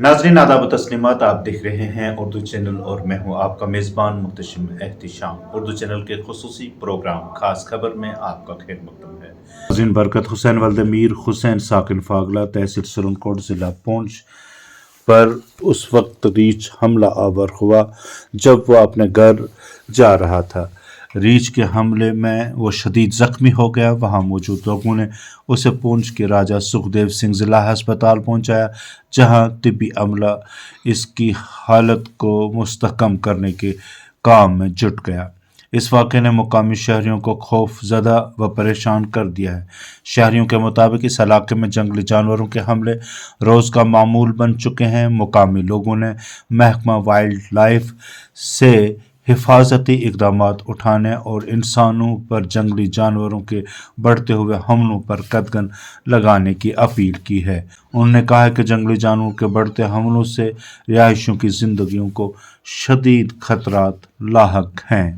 नाज़रीन आदाब तस्लीमात, आप देख रहे हैं उर्दू चैनल और मैं हूं आपका मेज़बान मुहतशिम एहतिशाम। उर्दू चैनल के खुसूसी प्रोग्राम खास खबर में आपका खैर मकदम है। नाज़रीन, बरकत हुसैन वल्द मीर हुसैन साकिन फागला तहसील सुरनकोट ज़िला पुंछ पर उस वक्त रीछ हमला आवर हुआ जब वह अपने घर जा रहा था। रीछ के हमले में वो शदीद जख्मी हो गया। वहां मौजूद लोगों ने उसे पुंछ के राजा सुखदेव सिंह जिला अस्पताल पहुंचाया, जहां तिब्बी अमला इसकी हालत को मुस्तहकम करने के काम में जुट गया। इस वाक़े ने मुकामी शहरियों को खौफजदा व परेशान कर दिया है। शहरियों के मुताबिक इस इलाके में जंगली जानवरों के हमले रोज़ का मामूल बन चुके हैं। मुकामी लोगों ने महकमा वाइल्ड लाइफ से हिफाजती इक़दामात उठाने और इंसानों पर जंगली जानवरों के बढ़ते हुए हमलों पर कदगन लगाने की अपील की है। उन्होंने कहा है कि जंगली जानवरों के बढ़ते हमलों से रिहायशियों की जिंदगियों को शदीद खतरात लाहक हैं।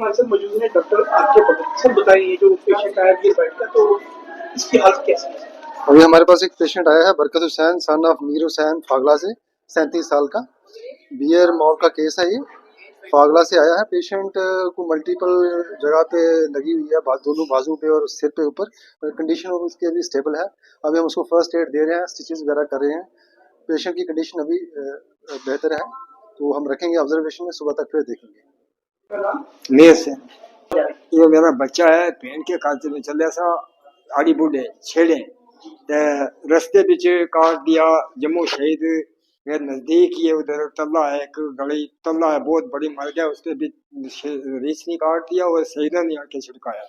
सर मौजूद है डॉक्टर आपके पटेल। सर बताइए, जो पेशेंट आया ये बेड का, तो इसकी हालत कैसी है? अभी हमारे पास एक पेशेंट आया है, बरकत हुसैन सन ऑफ मीर हुसैन फागला से, 37 साल का। बियर मॉल का केस है। ये फागला से आया है। पेशेंट को मल्टीपल जगह पे लगी हुई है, दोनों बाजू पे और सिर पे ऊपर। कंडीशन उसकी अभी स्टेबल है। अभी हम उसको फर्स्ट एड दे रहे हैं, स्टिचेस वगैरह कर रहे हैं। पेशेंट की कंडीशन अभी बेहतर है, तो हम रखेंगे ऑब्जर्वेशन में, सुबह तक फिर देखेंगे। मीर से ये मेरा बच्चा है, पेन के खाते में चले सा आड़ी बूढ़े छेड़े ते रस्ते बिच काट दिया। जम्मू शहीद मेरे नजदीक ही है, उधर तल्ला है, एक गली तल्ला है, बहुत बड़ी मर गया। उसके बीच रीछ ने काट दिया और शहीदा ने आके छिड़काया।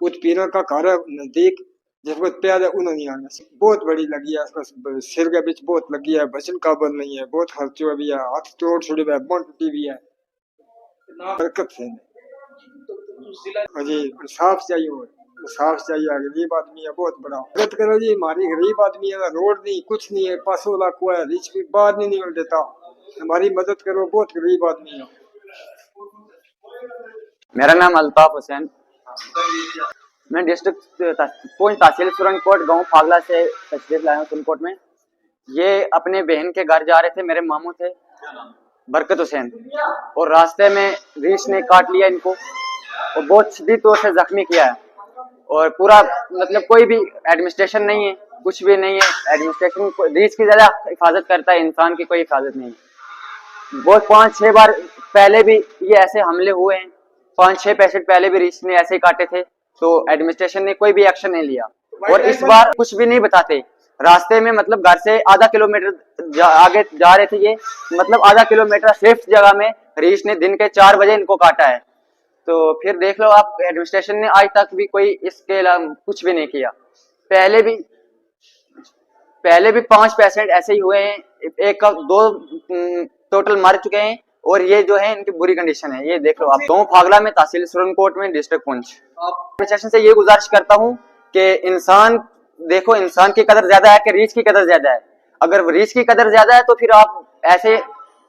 उस पीर का घर है नजदीक, जिसको प्यार है उन्होंने आने बहुत बड़ी लगी है। उसका सिर के बीच बहुत लगी है, बचन काबल नहीं है, बहुत खर्चो भी है, हाथ तोड़ छोड़ी है, बोन टूटी भी है। बरकत से जी साफ चाहिए, साफ चाहिए। गरीब आदमी है, बहुत बड़ा मदद करो जी। हमारी गरीब आदमी है, रोड नहीं, कुछ नहीं है, 500 लाख हुआ है, रिच भी बाहर नहीं निकल देता। हमारी मदद करो, बहुत गरीब आदमी है। मेरा नाम अल्ताफ हुसैन, मैं डिस्ट्रिक्ट पुंछ तहसील सुरनकोट गांव फागला से तशरीफ लाया हूँ सुरनकोट में। ये अपने बहन के घर जा रहे थे, मेरे मामू थे बरकत हुसैन, और रास्ते में रीछ ने काट लिया इनको और बहुत शदीद तौर से जख्मी किया है। और पूरा मतलब कोई भी एडमिनिस्ट्रेशन नहीं है, कुछ भी नहीं है। एडमिनिस्ट्रेशन रीछ की ज्यादा हिफाजत करता है, इंसान की कोई हिफाजत नहीं है। बहुत 5-6 बार पहले भी ये ऐसे हमले हुए हैं, 5-6 पेशेंट पहले भी रीछ ने ऐसे ही काटे थे, तो एडमिनिस्ट्रेशन ने कोई भी एक्शन नहीं लिया। और इस बार कुछ भी नहीं बताते। रास्ते में मतलब घर से आधा किलोमीटर आगे जा रहे थे ये, मतलब आधा किलोमीटर सेफ जगह में रीछ ने दिन के 4 बजे इनको काटा है। तो फिर देख लो आप, एडमिनिस्ट्रेशन ने आज तक भी कोई इसके अलावा कुछ भी नहीं किया। पहले भी 5 पेशेंट ऐसे ही हुए हैं, एक का 2 टोटल मर चुके हैं, और ये जो है इनकी बुरी कंडीशन है। ये देख लो आप, गांव फागला में तहसील सुरनकोट में डिस्ट्रिक्ट पुंछ। एडमिनिस्ट्रेशन से ये गुजारिश करता हूँ कि इंसान देखो, इंसान की कदर ज्यादा है कि रीछ की कदर ज्यादा है? अगर रीछ की कदर ज्यादा है तो फिर आप ऐसे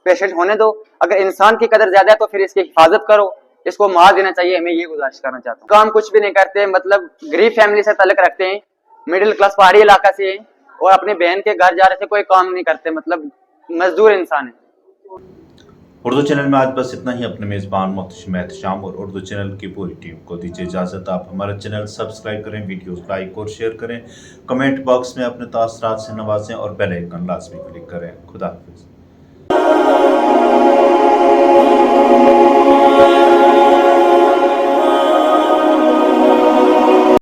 पेशेंट होने दो। अगर इंसान की कदर ज्यादा है तो फिर इसकी हिफाजत करो, इसको मार देना चाहिए। मैं ये गुजारिश करना चाहता हूँ। काम कुछ भी नहीं करते, मतलब गरीब फैमिली से ताल्लुक रखते हैं, मिडिल क्लास पहाड़ी इलाका से हैं, और अपने बहन के घर जा रहे थे, कोई काम नहीं करते, मतलब मजदूर इंसान है। उर्दू चैनल में आज बस इतना ही। अपने मेज़बान मुहतशिम एहतिशाम और उर्दू चैनल की पूरी टीम को दीजिए इजाज़त। आप हमारा चैनल सब्सक्राइब करें, वीडियोस लाइक और शेयर करें, कमेंट बॉक्स में अपने तासरात से नवाजें और बेल आइकन लाजमी क्लिक करें। खुदा हाफिज़।